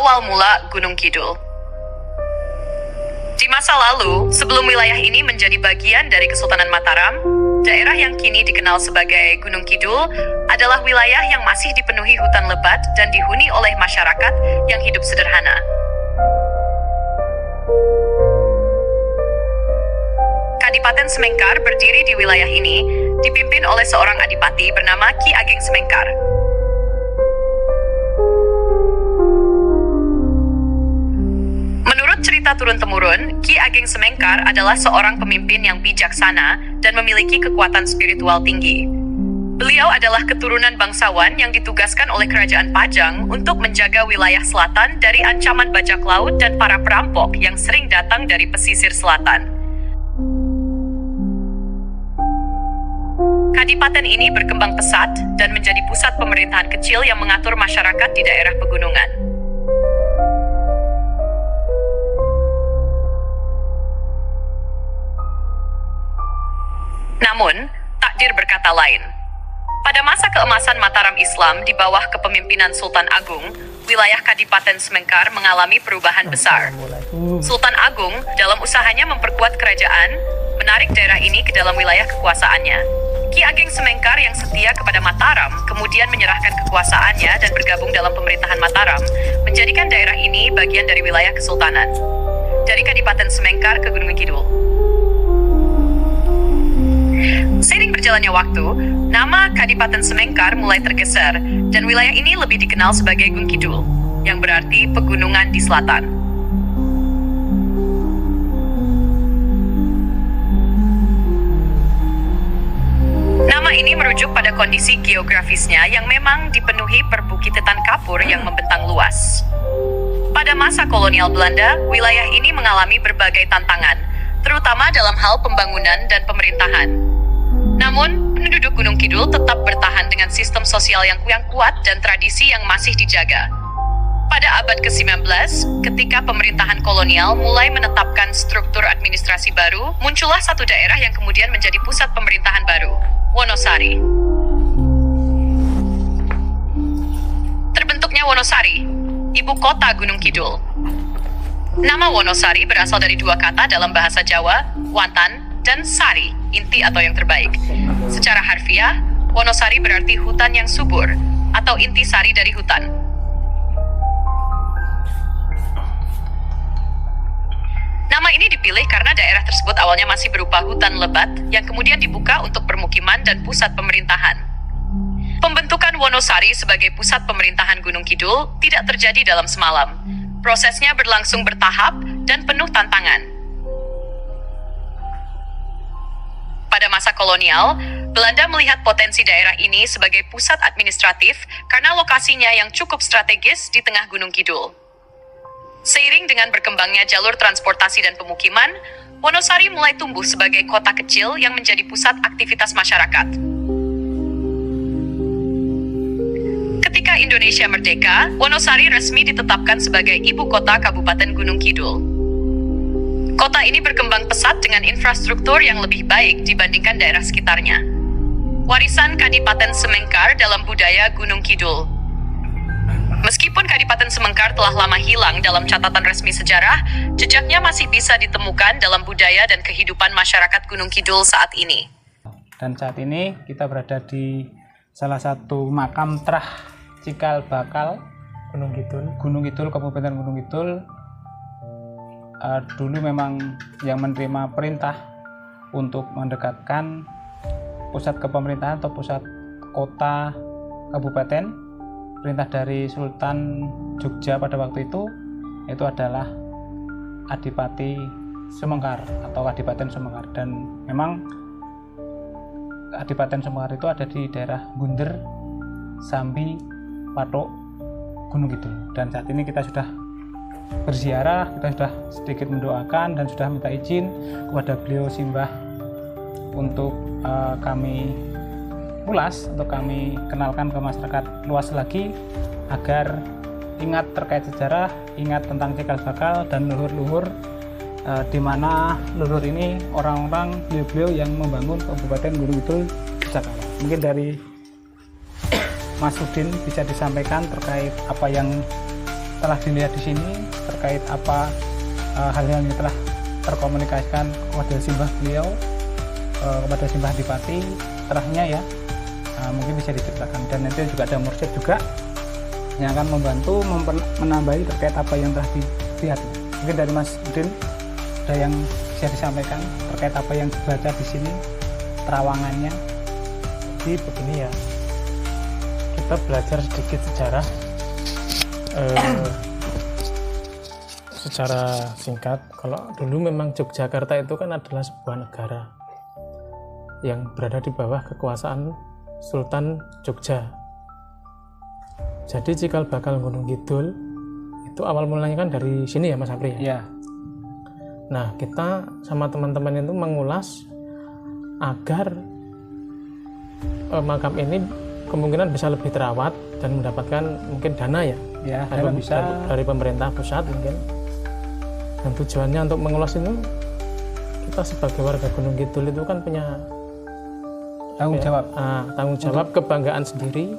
Awal mula Gunung Kidul. Di masa lalu, sebelum wilayah ini menjadi bagian dari Kesultanan Mataram, daerah yang kini dikenal sebagai Gunung Kidul adalah wilayah yang masih dipenuhi hutan lebat dan dihuni oleh masyarakat yang hidup sederhana. Kadipaten Semengkar berdiri di wilayah ini, dipimpin oleh seorang adipati bernama Ki Ageng Semengkar. Menurut cerita turun-temurun, Ki Ageng Semengkar adalah seorang pemimpin yang bijaksana dan memiliki kekuatan spiritual tinggi. Beliau adalah keturunan bangsawan yang ditugaskan oleh Kerajaan Pajang untuk menjaga wilayah selatan dari ancaman bajak laut dan para perampok yang sering datang dari pesisir selatan. Kadipaten ini berkembang pesat dan menjadi pusat pemerintahan kecil yang mengatur masyarakat di daerah pegunungan. Namun, takdir berkata lain. Pada masa keemasan Mataram Islam di bawah kepemimpinan Sultan Agung, wilayah Kadipaten Semengkar mengalami perubahan besar. Sultan Agung, dalam usahanya memperkuat kerajaan, menarik daerah ini ke dalam wilayah kekuasaannya. Ki Ageng Semengkar yang setia kepada Mataram kemudian menyerahkan kekuasaannya dan bergabung dalam pemerintahan Mataram, menjadikan daerah ini bagian dari wilayah kesultanan. Dari Kadipaten Semengkar ke Gunung Kidul. Seiring berjalannya waktu, nama Kadipaten Semengkar mulai tergeser dan wilayah ini lebih dikenal sebagai Gunung Kidul, yang berarti pegunungan di selatan. Nama ini merujuk pada kondisi geografisnya yang memang dipenuhi perbukitan kapur yang membentang luas. Pada masa kolonial Belanda, wilayah ini mengalami berbagai tantangan, terutama dalam hal pembangunan dan pemerintahan. Namun, penduduk Gunung Kidul tetap bertahan dengan sistem sosial yang kuat dan tradisi yang masih dijaga. Pada abad ke-19, ketika pemerintahan kolonial mulai menetapkan struktur administrasi baru, muncullah satu daerah yang kemudian menjadi pusat pemerintahan baru, Wonosari. Terbentuknya Wonosari, ibu kota Gunung Kidul. Nama Wonosari berasal dari dua kata dalam bahasa Jawa, watan dan sari, inti atau yang terbaik. Secara harfiah, Wonosari berarti hutan yang subur, atau inti sari dari hutan. Nama ini dipilih karena daerah tersebut awalnya masih berupa hutan lebat yang kemudian dibuka untuk permukiman dan pusat pemerintahan. Pembentukan Wonosari sebagai pusat pemerintahan Gunung Kidul tidak terjadi dalam semalam. Prosesnya berlangsung bertahap dan penuh tantangan. Pada masa kolonial, Belanda melihat potensi daerah ini sebagai pusat administratif karena lokasinya yang cukup strategis di tengah Gunung Kidul. Seiring dengan berkembangnya jalur transportasi dan pemukiman, Wonosari mulai tumbuh sebagai kota kecil yang menjadi pusat aktivitas masyarakat. Ketika Indonesia merdeka, Wonosari resmi ditetapkan sebagai ibu kota Kabupaten Gunung Kidul. Kota ini berkembang pesat dengan infrastruktur yang lebih baik dibandingkan daerah sekitarnya. Warisan Kadipaten Semengkar dalam budaya Gunung Kidul. Meskipun Kadipaten Semengkar telah lama hilang dalam catatan resmi sejarah, jejaknya masih bisa ditemukan dalam budaya dan kehidupan masyarakat Gunung Kidul saat ini. Dan saat ini kita berada di salah satu makam Trah Cikal Bakal Gunung Kidul, Kabupaten Gunung Kidul. Dulu memang yang menerima perintah untuk mendekatkan pusat kepemerintahan atau pusat kota kabupaten, perintah dari Sultan Jogja pada waktu itu adalah Adipati Semengkar atau Kadipaten Semengkar. Dan memang Kadipaten Semengkar itu ada di daerah Bunder, Sambi, Patok, Gunung Kidul. Dan saat ini kita sudah berziarah, kita sudah sedikit mendoakan dan sudah minta izin kepada beliau Simbah untuk kami ulas atau kami kenalkan ke masyarakat luas lagi agar ingat terkait sejarah, ingat tentang cikal bakal dan leluhur-leluhur, di mana leluhur ini orang-orang beliau-beliau yang membangun Kabupaten Gunung Kidul sejak awal. Mungkin dari Mas Udin bisa disampaikan terkait apa yang telah dilihat di sini terkait apa hal-hal yang telah terkomunikasikan kepada simbah beliau, kepada simbah Adipati setelahnya ya, mungkin bisa diceritakan. Dan nanti juga ada mursyid juga yang akan membantu menambahi terkait apa yang telah dilihat. Mungkin dari Mas Udin ada yang bisa disampaikan terkait apa yang dibaca di sini, terawangannya. Jadi begini ya, kita belajar sedikit sejarah secara singkat. Kalau dulu memang Yogyakarta itu kan adalah sebuah negara yang berada di bawah kekuasaan Sultan Jogja. Jadi cikal bakal Gunung Kidul itu awal mulanya kan dari sini ya Mas Apri ya? Ya. Nah, kita sama teman-teman itu mengulas agar makam ini kemungkinan bisa lebih terawat dan mendapatkan mungkin dana ya, dari pemerintah pusat mungkin. Dan tujuannya untuk mengulas itu, kita sebagai warga Gunung Kidul itu kan punya tanggung jawab kebanggaan sendiri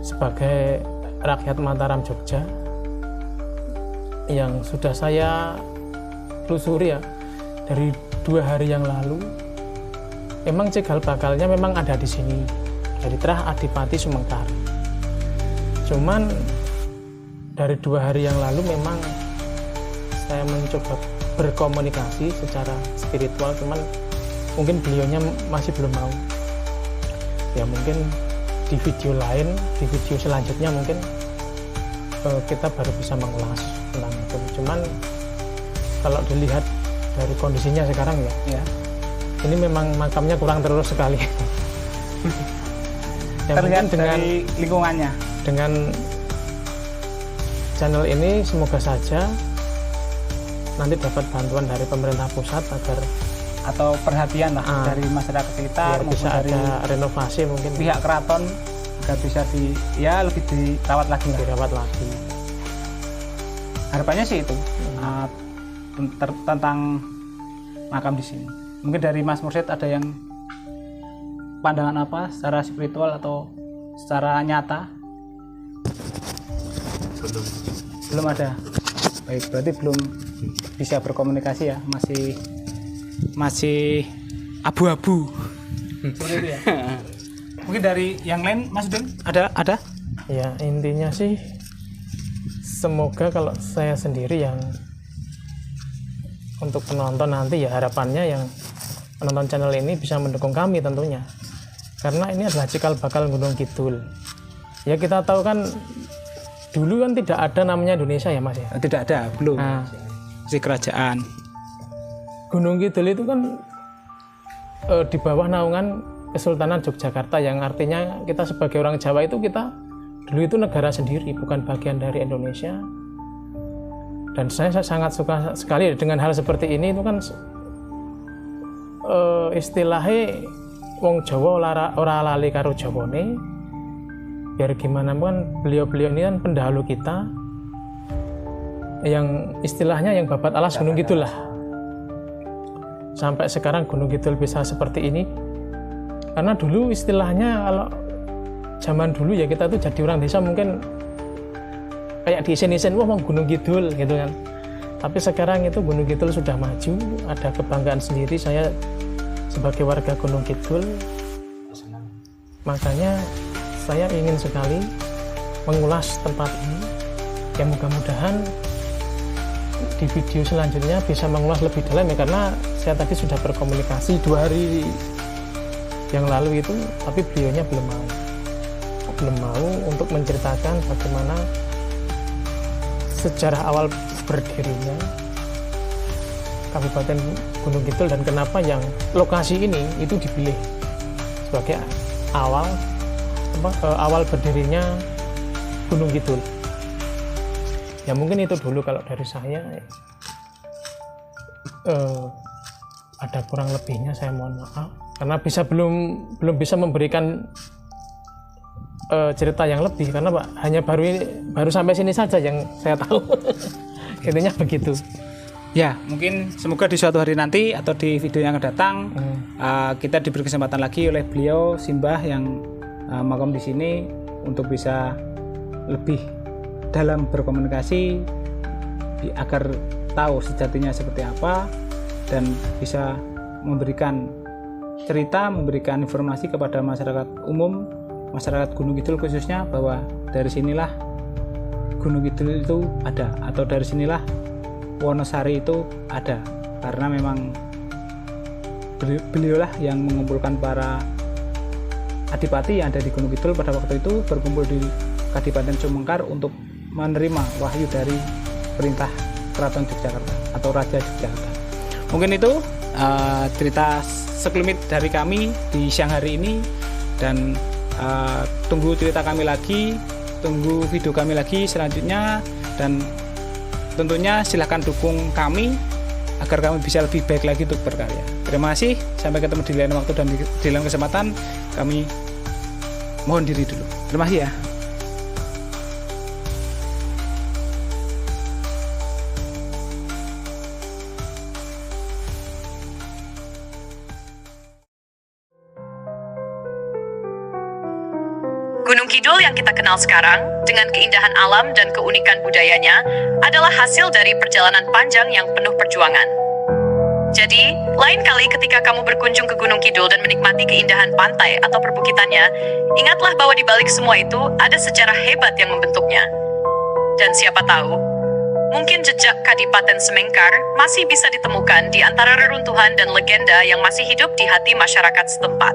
sebagai rakyat Mataram Jogja yang sudah saya telusuri ya dari 2 hari yang lalu. Memang cikal bakalnya memang ada di sini, dari Trah Adipati Sumengkar. Cuman dari 2 hari yang lalu memang saya mencoba berkomunikasi secara spiritual, cuman mungkin beliaunya masih belum mau. Ya mungkin di video lain, di video selanjutnya mungkin kita baru bisa mengulas tentang itu. Cuman kalau dilihat dari kondisinya sekarang ya. Ini memang makamnya kurang terurus sekali. Ya, terlihat dengan dari lingkungannya. Dengan channel ini semoga saja nanti dapat bantuan dari pemerintah pusat agar atau perhatian lah dari masyarakat sekitar, biar bisa dari ada renovasi mungkin pihak keraton agar bisa lebih dirawat lagi. Harapannya sih itu tentang makam di sini. Mungkin dari Mas Mursyid ada yang pandangan apa secara spiritual atau secara nyata? Belum ada. Baik, berarti belum bisa berkomunikasi ya, masih abu-abu. Seperti itu ya. Mungkin dari yang lain Mas Udin ada? Ya, intinya sih semoga kalau saya sendiri yang untuk penonton nanti ya, harapannya yang penonton channel ini bisa mendukung kami tentunya, karena ini adalah cikal bakal Gunung Kidul. Ya kita tahu kan dulu kan tidak ada namanya Indonesia ya Mas ya. Tidak ada, belum. Masih kerajaan. Gunung Kidul itu kan di bawah naungan Kesultanan Yogyakarta, yang artinya kita sebagai orang Jawa itu kita dulu itu negara sendiri, bukan bagian dari Indonesia. Dan saya sangat suka sekali dengan hal seperti ini. Itu kan istilahnya wong Jawa ora lali karo Jawane. Biar gimana pun beliau-beliau ini kan pendahulu kita, yang istilahnya yang babat alas Gunung Kidul lah. Sampai sekarang Gunung Kidul bisa seperti ini karena dulu istilahnya kalau zaman dulu ya kita tuh jadi orang desa mungkin kayak di isin-isin wah mau Gunung Kidul gitu kan. Tapi sekarang itu Gunung Kidul sudah maju, ada kebanggaan sendiri saya sebagai warga Gunung Kidul. Makanya saya ingin sekali mengulas tempat ini, yang mudah-mudahan di video selanjutnya bisa mengulas lebih dalam ya, karena saya tadi sudah berkomunikasi 2 hari yang lalu itu, tapi beliaunya belum mau untuk menceritakan bagaimana sejarah awal berdirinya Kabupaten Gunung Kidul dan kenapa yang lokasi ini itu dipilih sebagai awal berdirinya Gunung Kidul. Ya mungkin itu dulu kalau dari saya. Ada kurang lebihnya saya mohon maaf karena belum bisa memberikan cerita yang lebih, karena Pak hanya baru sampai sini saja yang saya tahu. Intinya begitu. Ya, mungkin semoga di suatu hari nanti atau di video yang akan datang kita diberi kesempatan lagi oleh beliau simbah yang makom di sini untuk bisa lebih dalam berkomunikasi agar tahu sejatinya seperti apa dan bisa memberikan cerita, memberikan informasi kepada masyarakat umum, masyarakat Gunung Kidul khususnya, bahwa dari sinilah Gunung Kidul itu ada, atau dari sinilah Wonosari itu ada, karena memang beliaulah yang mengumpulkan para adipati yang ada di Gunung Kidul pada waktu itu, berkumpul di Kadipaten Sumengkar untuk menerima wahyu dari perintah Keraton Yogyakarta atau Raja Yogyakarta. Mungkin itu cerita sekelumit dari kami di siang hari ini, dan tunggu cerita kami lagi, tunggu video kami lagi selanjutnya, dan tentunya silahkan dukung kami agar kami bisa lebih baik lagi untuk berkarya. Terima kasih, sampai ketemu di lain waktu dan di lain kesempatan. Kami mohon diri dulu. Terima kasih ya. Gunung Kidul yang kita kenal sekarang, dengan keindahan alam dan keunikan budayanya, adalah hasil dari perjalanan panjang yang penuh perjuangan. Jadi, lain kali ketika kamu berkunjung ke Gunung Kidul dan menikmati keindahan pantai atau perbukitannya, ingatlah bahwa di balik semua itu ada sejarah hebat yang membentuknya. Dan siapa tahu, mungkin jejak Kadipaten Semengkar masih bisa ditemukan di antara reruntuhan dan legenda yang masih hidup di hati masyarakat setempat.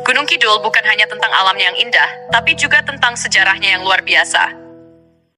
Gunung Kidul bukan hanya tentang alamnya yang indah, tapi juga tentang sejarahnya yang luar biasa.